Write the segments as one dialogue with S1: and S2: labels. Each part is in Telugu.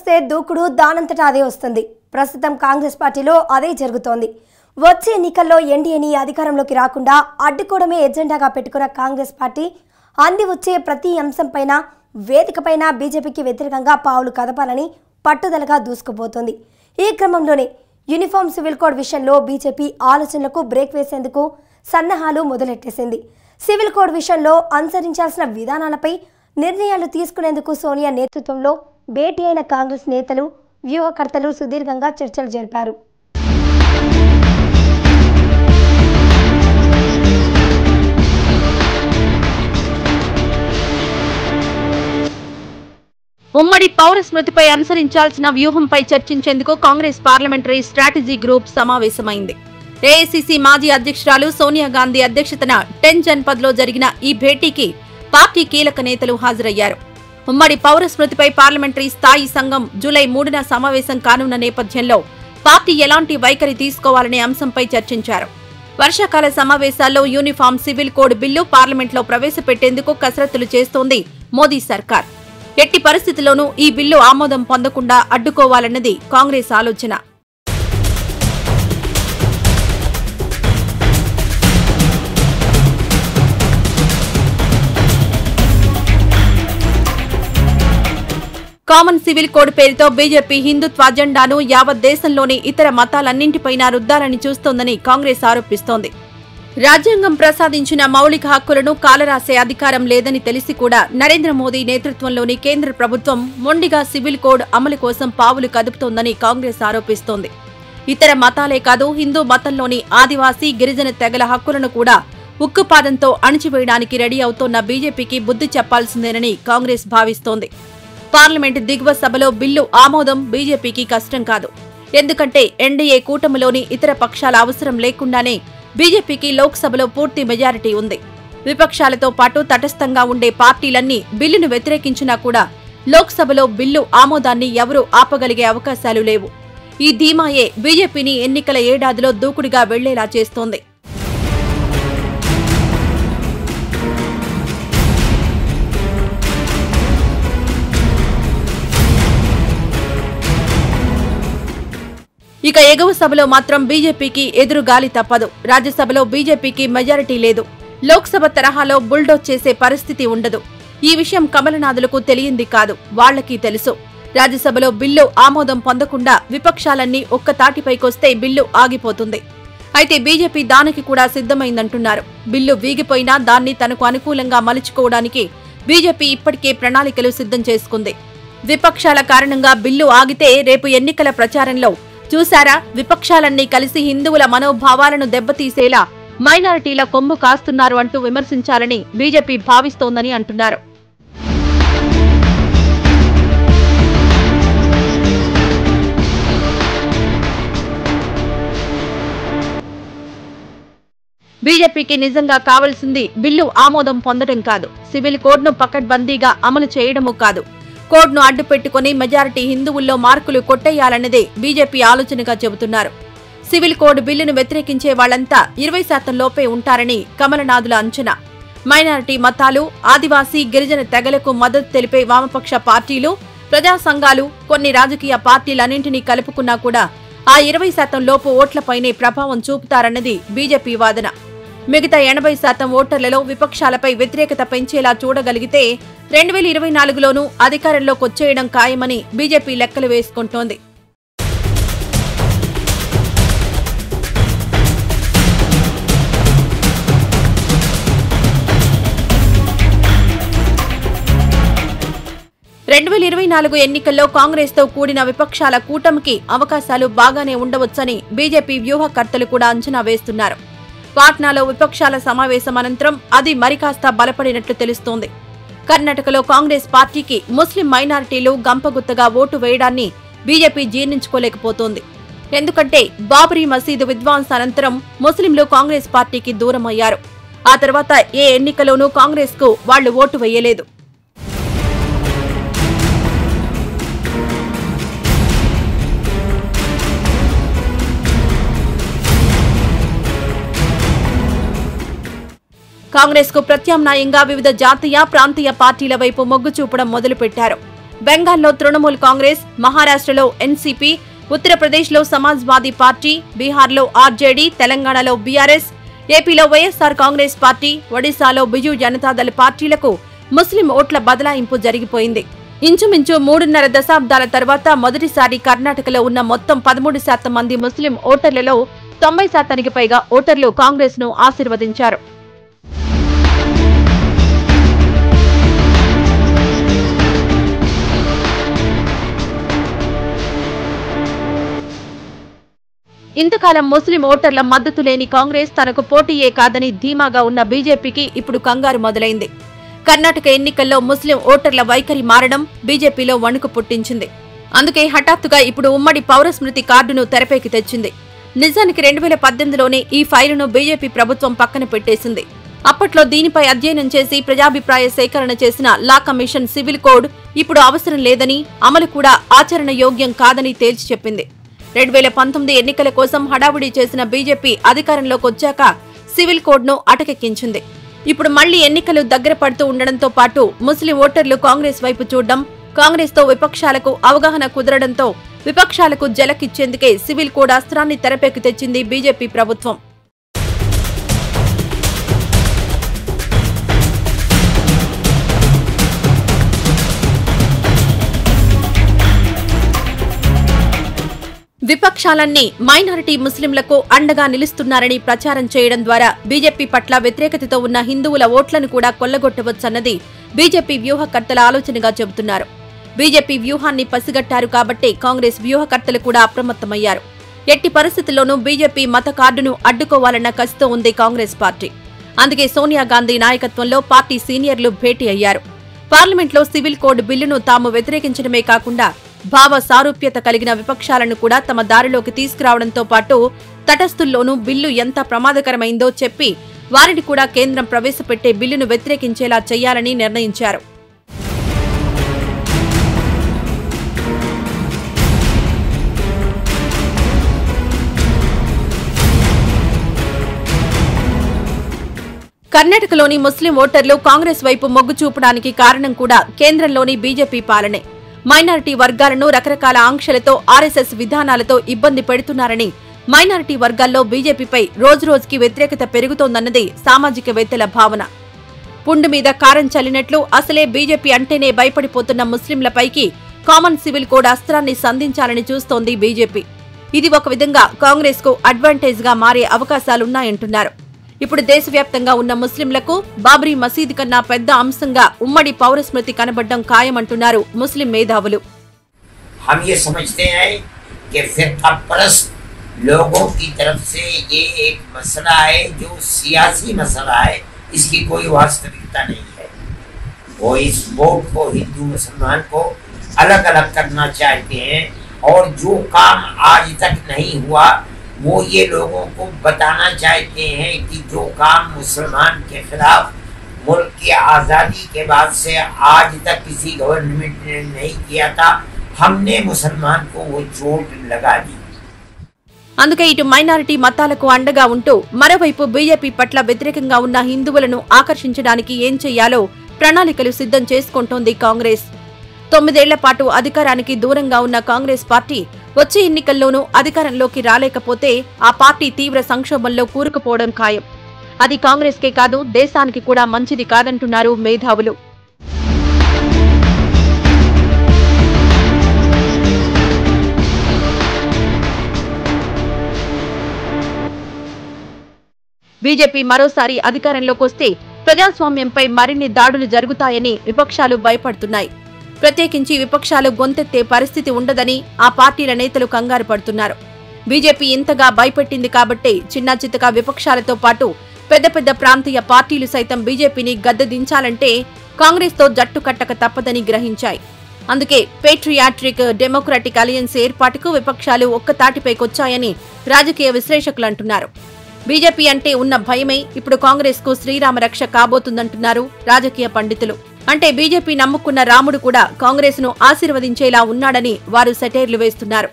S1: వస్తే దూకుడు దానంతటా అదే వస్తుంది. ప్రస్తుతం కాంగ్రెస్ పార్టీలో అదే జరుగుతోంది. వచ్చే ఎన్నికల్లో ఎన్డీఏని అధికారంలోకి రాకుండా అడ్డుకోవడమే ఎజెండాగా పెట్టుకున్న కాంగ్రెస్ పార్టీ అంది వచ్చే ప్రతి అంశంపైన వేదికపైన బీజేపీకి వ్యతిరేకంగా పావులు కదపాలని పట్టుదలగా దూసుకుపోతుంది. ఈ క్రమంలోనే యూనిఫామ్ సివిల్ కోడ్ విషయంలో బీజేపీ ఆలోచనలకు బ్రేక్ వేసేందుకు సన్నాహాలు మొదలెట్టేసింది. సివిల్ కోడ్ విషయంలో అనుసరించాల్సిన విధానాలపై నిర్ణయాలు తీసుకునేందుకు సోనియా నేతృత్వంలో భేటీ అయిన కాంగ్రెస్ నేతలు, వ్యూహకర్తలు సుదీర్ఘంగా చర్చలు జరిపారు.
S2: ఉమ్మడి పౌర స్మృతిపై అనుసరించాల్సిన వ్యూహంపై చర్చించేందుకు కాంగ్రెస్ పార్లమెంటరీ స్ట్రాటజీ గ్రూప్ సమావేశమైంది. ఏఐసీసీ మాజీ అధ్యక్షురాలు సోనియా గాంధీ అధ్యక్షతన 10 జన్పథ్లో జరిగిన ఈ భేటీకి పార్టీ కీలక నేతలు హాజరయ్యారు. ఉమ్మడి పౌర స్మృతిపై పార్లమెంటరీ స్థాయి సంఘం జూలై 3న సమావేశం కానున్న నేపథ్యంలో పార్టీ ఎలాంటి వైఖరి తీసుకోవాలనే అంశంపై చర్చించారు. వర్షాకాల సమావేశాల్లో యూనిఫామ్ సివిల్ కోడ్ బిల్లు పార్లమెంట్లో ప్రవేశపెట్టేందుకు కసరత్తులు చేస్తోంది మోదీ సర్కార్. ఎట్టి పరిస్థితుల్లోనూ ఈ బిల్లు ఆమోదం పొందకుండా అడ్డుకోవాలన్నది కాంగ్రెస్ ఆలోచన. కామన్ సివిల్ కోడ్ పేరుతో బీజేపీ హిందుత్వ అజెండాను యావత్ దేశంలోని ఇతర మతాలన్నింటిపైనా రుద్దాలని చూస్తోందని కాంగ్రెస్ ఆరోపిస్తోంది. రాజ్యాంగం ప్రసాదించిన మౌలిక హక్కులను కాలరాసే అధికారం లేదని తెలిసి కూడా నరేంద్ర మోదీ నేతృత్వంలోని కేంద్ర ప్రభుత్వం మొండిగా సివిల్ కోడ్ అమలు కోసం పావులు కదుపుతోందని కాంగ్రెస్ ఆరోపిస్తోంది. ఇతర మతాలే కాదు, హిందూ మతంలోని ఆదివాసీ, గిరిజన తెగల హక్కులను కూడా ఉక్కుపాదంతో అణిచివేయడానికి రెడీ అవుతోన్న బీజేపీకి బుద్ధి చెప్పాల్సిందేనని కాంగ్రెస్ భావిస్తోంది. పార్లమెంటు దిగువ సభలో బిల్లు ఆమోదం బీజేపీకి కష్టం కాదు. ఎందుకంటే ఎన్డీఏ కూటమిలోని ఇతర పక్షాల అవసరం లేకుండానే బీజేపీకి లోక్సభలో పూర్తి మెజారిటీ ఉంది. విపక్షాలతో పాటు తటస్థంగా ఉండే పార్టీలన్నీ బిల్లును వ్యతిరేకించినా కూడా లోక్సభలో బిల్లు ఆమోదాన్ని ఎవరూ ఆపగలిగే అవకాశాలు లేవు. ఈ ధీమాయే బీజేపీని ఎన్నికల ఏడాదిలో దూకుడుగా వెళ్లేలా చేస్తోంది. ఇక ఎగువ సభలో మాత్రం బీజేపీకి ఎదురుగాలి తప్పదు. రాజ్యసభలో బీజేపీకి మెజారిటీ లేదు. లోక్సభ తరహాలో బుల్డోజ్ చేసే పరిస్థితి ఉండదు. ఈ విషయం కమలనాథులకు తెలియంది కాదు, వాళ్లకి తెలుసు. రాజ్యసభలో బిల్లు ఆమోదం పొందకుండా విపక్షాలన్నీ ఒక్క తాటిపైకొస్తే బిల్లు ఆగిపోతుంది. అయితే బీజేపీ దానికి కూడా సిద్ధమైందంటున్నారు. బిల్లు వీగిపోయినా దాన్ని తనకు అనుకూలంగా మలుచుకోవడానికి బీజేపీ ఇప్పటికే ప్రణాళికలు సిద్ధం చేసుకుంది. విపక్షాల కారణంగా బిల్లు ఆగితే రేపు ఎన్నికల ప్రచారంలో చూశారా, విపక్షాలన్నీ కలిసి హిందువుల మనోభావాలను దెబ్బతీసేలా మైనారిటీల కొమ్ము కాస్తున్నారు అంటూ విమర్శించాలని బీజేపీ భావిస్తోందని అంటున్నారు. బీజేపీకి నిజంగా కావాల్సింది బిల్లు ఆమోదం పొందడం కాదు, సివిల్ కోడ్ను పకడ్బందీగా అమలు చేయడమూ కాదు. కోడ్ను అడ్డు పెట్టుకుని మెజారిటీ హిందువుల్లో మార్కులు కొట్టేయాలన్నదే బీజేపీ ఆలోచనగా చెబుతున్నారు. సివిల్ కోడ్ బిల్లును వ్యతిరేకించే వాళ్లంతా 20% లోపే ఉంటారని కమలనాథుల అంచనా. మైనారిటీ మతాలు, ఆదివాసీ, గిరిజన తెగలకు మద్దతు తెలిపే వామపక్ష పార్టీలు, ప్రజా సంఘాలు, కొన్ని రాజకీయ పార్టీలన్నింటినీ కలుపుకున్నా కూడా ఆ 20% లోపు ఓట్లపైనే ప్రభావం చూపుతారన్నది బీజేపీ వాదన. మిగతా 80% ఓటర్లలో విపక్షాలపై వ్యతిరేకత పెంచేలా చూడగలిగితే 2024లోనూ అధికారంలోకి వచ్చేయడం ఖాయమని బీజేపీ లెక్కలు వేసుకుంటోంది. ఎన్నికల్లో కాంగ్రెస్తో కూడిన విపక్షాల కూటమికి అవకాశాలు బాగానే ఉండవచ్చని బీజేపీ వ్యూహకర్తలు కూడా అంచనా వేస్తున్నారు. పాట్నాలో విపక్షాల సమావేశం అనంతరం అది మరికాస్త బలపడినట్లు తెలుస్తోంది. కర్ణాటకలో కాంగ్రెస్ పార్టీకి ముస్లిం మైనారిటీలు గంపగుత్తగా ఓటు వేయడాన్ని బీజేపీ జీర్ణించుకోలేకపోతోంది. ఎందుకంటే బాబరీ మసీదు విధ్వంసానంతరం ముస్లింలు కాంగ్రెస్ పార్టీకి దూరమయ్యారు. ఆ తర్వాత ఏ ఎన్నికలోనూ కాంగ్రెస్కు వాళ్లు ఓటు వేయలేదు. కాంగ్రెస్ కు ప్రత్యామ్నాయంగా వివిధ జాతీయ, ప్రాంతీయ పార్టీల వైపు మొగ్గు చూపడం మొదలుపెట్టారు. బెంగాల్లో తృణమూల్ కాంగ్రెస్, మహారాష్ట్రలో ఎన్సీపీ, ఉత్తరప్రదేశ్లో సమాజ్వాదీ పార్టీ, బీహార్లో ఆర్జేడీ, తెలంగాణలో బీఆర్ఎస్, ఏపీలో వైఎస్ఆర్ కాంగ్రెస్ పార్టీ, ఒడిశాలో బిజు జనతాదళ్ పార్టీలకు ముస్లిం ఓట్ల బదలాయింపు జరిగిపోయింది. ఇంచుమించు 3.5 దశాబ్దాల తర్వాత మొదటిసారి కర్ణాటకలో ఉన్న మొత్తం 13% మంది ముస్లిం ఓటర్లలో 90%కి పైగా ఓటర్లు కాంగ్రెస్ ను ఆశీర్వదించారు. ఇంతకాలం ముస్లిం ఓటర్ల మద్దతు లేని కాంగ్రెస్ తనకు పోటీయే కాదని ధీమాగా ఉన్న బీజేపీకి ఇప్పుడు కంగారు మొదలైంది. కర్ణాటక ఎన్నికల్లో ముస్లిం ఓటర్ల వైఖరి మారడం బీజేపీలో వణుకు పుట్టించింది. అందుకే హఠాత్తుగా ఇప్పుడు ఉమ్మడి పౌరస్మృతి కార్డును తెరపైకి తెచ్చింది. నిజానికి 2018లోనే ఈ ఫైలును బీజేపీ ప్రభుత్వం పక్కన పెట్టేసింది. అప్పట్లో దీనిపై అధ్యయనం చేసి ప్రజాభిప్రాయ సేకరణ చేసిన లా కమిషన్ సివిల్ కోడ్ ఇప్పుడు అవసరం లేదని, అమలు కూడా ఆచరణ యోగ్యం కాదని తేల్చి చెప్పింది. 2019 ఎన్నికల కోసం హడావుడి చేసిన బీజేపీ అధికారంలోకి వచ్చాక సివిల్ కోడ్ను అటకెక్కించింది. ఇప్పుడు మళ్లీ ఎన్నికలు దగ్గర పడుతూ ఉండడంతో పాటు ముస్లిం ఓటర్లు కాంగ్రెస్ వైపు చూడడం, కాంగ్రెస్తో విపక్షాలకు అవగాహన కుదరడంతో విపక్షాలకు జలకిచ్చేందుకే సివిల్ కోడ్ అస్త్రాన్ని తెరపైకి తెచ్చింది బీజేపీ ప్రభుత్వం. విపక్షాలన్నీ మైనారిటీ ముస్లింలకు అండగా నిలుస్తున్నారని ప్రచారం చేయడం ద్వారా బీజేపీ పట్ల వ్యతిరేకతతో ఉన్న హిందువుల ఓట్లను కూడా కొల్లగొట్టవచ్చన్నది బీజేపీ వ్యూహకర్తల ఆలోచనగా చెబుతున్నారు. బీజేపీ వ్యూహాన్ని పసిగట్టారు కాబట్టి కాంగ్రెస్ వ్యూహకర్తలు కూడా అప్రమత్తమయ్యారు. ఎట్టి పరిస్థితుల్లోనూ బీజేపీ మత కార్డును అడ్డుకోవాలన్న కసితో ఉంది కాంగ్రెస్ పార్టీ. అందుకే సోనియా గాంధీ నాయకత్వంలో పార్టీ సీనియర్లు భేటీ అయ్యారు. పార్లమెంట్లో సివిల్ కోడ్ బిల్లును తాము వ్యతిరేకించడమే కాకుండా భావ సారూప్యత కలిగిన విపక్షాలను కూడా తమ దారిలోకి తీసుకురావడంతో పాటు తటస్థుల్లోనూ బిల్లు ఎంత ప్రమాదకరమైందో చెప్పి వారిని కూడా కేంద్రం ప్రవేశపెట్టే బిల్లును వ్యతిరేకించేలా చేయాలని నిర్ణయించారు. కర్ణాటకలోని ముస్లిం ఓటర్లు కాంగ్రెస్ వైపు మొగ్గు చూపడానికి కారణం కూడా కేంద్రంలోని బీజేపీ పాలనే. మైనారిటీ వర్గాలను రకరకాల ఆంక్షలతో, ఆర్ఎస్ఎస్ విధానాలతో ఇబ్బంది పెడుతున్నారని, మైనారిటీ వర్గాల్లో బీజేపీపై రోజురోజుకి వ్యతిరేకత పెరుగుతోందన్నది సామాజికవేత్తల భావన. పుండు మీద కారం చల్లినట్లు అసలే బీజేపీ అంటేనే భయపడిపోతున్న ముస్లింలపైకి కామన్ సివిల్ కోడ్ అస్త్రాన్ని సంధించాలని చూస్తోంది బీజేపీ. ఇది ఒక విధంగా కాంగ్రెస్ కు అడ్వాంటేజ్ గా మారే అవకాశాలున్నాయంటున్నారు. ఇప్పుడు దేశవ్యాప్తంగా ఉన్న ముస్లింలకు బాబ్రీ మసీదు కన్నా పెద్ద అంశంగా ఉమ్మడి పౌరస్మృతి కనబడ్డం ఖాయమంటున్నారు ముస్లిం మేధావులు.
S3: हम ये समझते हैं कि फिरकापरस्त लोगों की तरफ से ये एक मसला है जो सियासी मसला है, इसकी कोई वास्तविकता नहीं है। वो इस वोट को हिंदू मुसलमान को अलग अलग करना चाहते हैं और जो काम आज तक नहीं हुआ वो ये लोगों को बताना चाहते हैं कि जो काम मुसलमान के खिलाफ मुल्क की आज़ादी के बाद से आज तक किसी गवर्नमेंट ने नहीं किया था, हमने मुसलमान को वो चोट लगा दी.
S2: అందుకే ఇటు మైనారిటీ మతాలకు అండగా ఉంటూ మరోవైపు బీజేపీ పట్ల వ్యతిరేకంగా ఉన్న హిందువులను ఆకర్షించడానికి ఏం చెయ్యాలో ప్రణాళికలు సిద్ధం చేసుకుంటోంది కాంగ్రెస్. 9 ఏళ్ల పాటు అధికారానికి దూరంగా ఉన్న కాంగ్రెస్ పార్టీ వచ్చే ఎన్నికల్లోనూ అధికారంలోకి రాలేకపోతే ఆ పార్టీ తీవ్ర సంక్షోభంలో కూరుకుపోవడం ఖాయం. అది కాంగ్రెస్కే కాదు, దేశానికి కూడా మంచిది కాదంటున్నారు మేధావులు. బీజేపీ మరోసారి అధికారంలోకి వస్తే ప్రజాస్వామ్యంపై మరిన్ని దాడులు జరుగుతాయని విపక్షాలు భయపడుతున్నాయి. ప్రత్యేకించి విపక్షాలు గొంతెత్తే పరిస్థితి ఉండదని ఆ పార్టీల నేతలు కంగారు పడుతున్నారు. బీజేపీ ఇంతగా భయపెట్టింది కాబట్టే చిన్న చితక విపక్షాలతో పాటు పెద్ద పెద్ద ప్రాంతీయ పార్టీలు సైతం బీజేపీని గద్దెదించాలంటే కాంగ్రెస్తో జట్టు కట్టక తప్పదని గ్రహించాయి. అందుకే పేట్రియాట్రిక్ డెమోక్రాటిక్ అలయన్స్ ఏర్పాటుకు విపక్షాలు ఒక్కతాటిపైకొచ్చాయని రాజకీయ విశ్లేషకులు అంటున్నారు. బీజేపీ అంటే ఉన్న భయమే ఇప్పుడు కాంగ్రెస్ కు శ్రీరామ రక్ష కాబోతుందంటున్నారు రాజకీయ పండితులు. అంటే బీజేపీ నమ్ముకున్న రాముడు కూడా కాంగ్రెస్ ను ఆశీర్వదించేలా ఉన్నాడని వారు సెటైర్లు వేస్తున్నారు.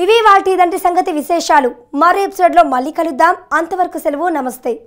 S1: ఇవి వాటి ఇదంటి సంగతి విశేషాలు. మరో ఎపిసోడ్లో మళ్ళీ కలుద్దాం. అంతవరకు సెలవు. నమస్తే.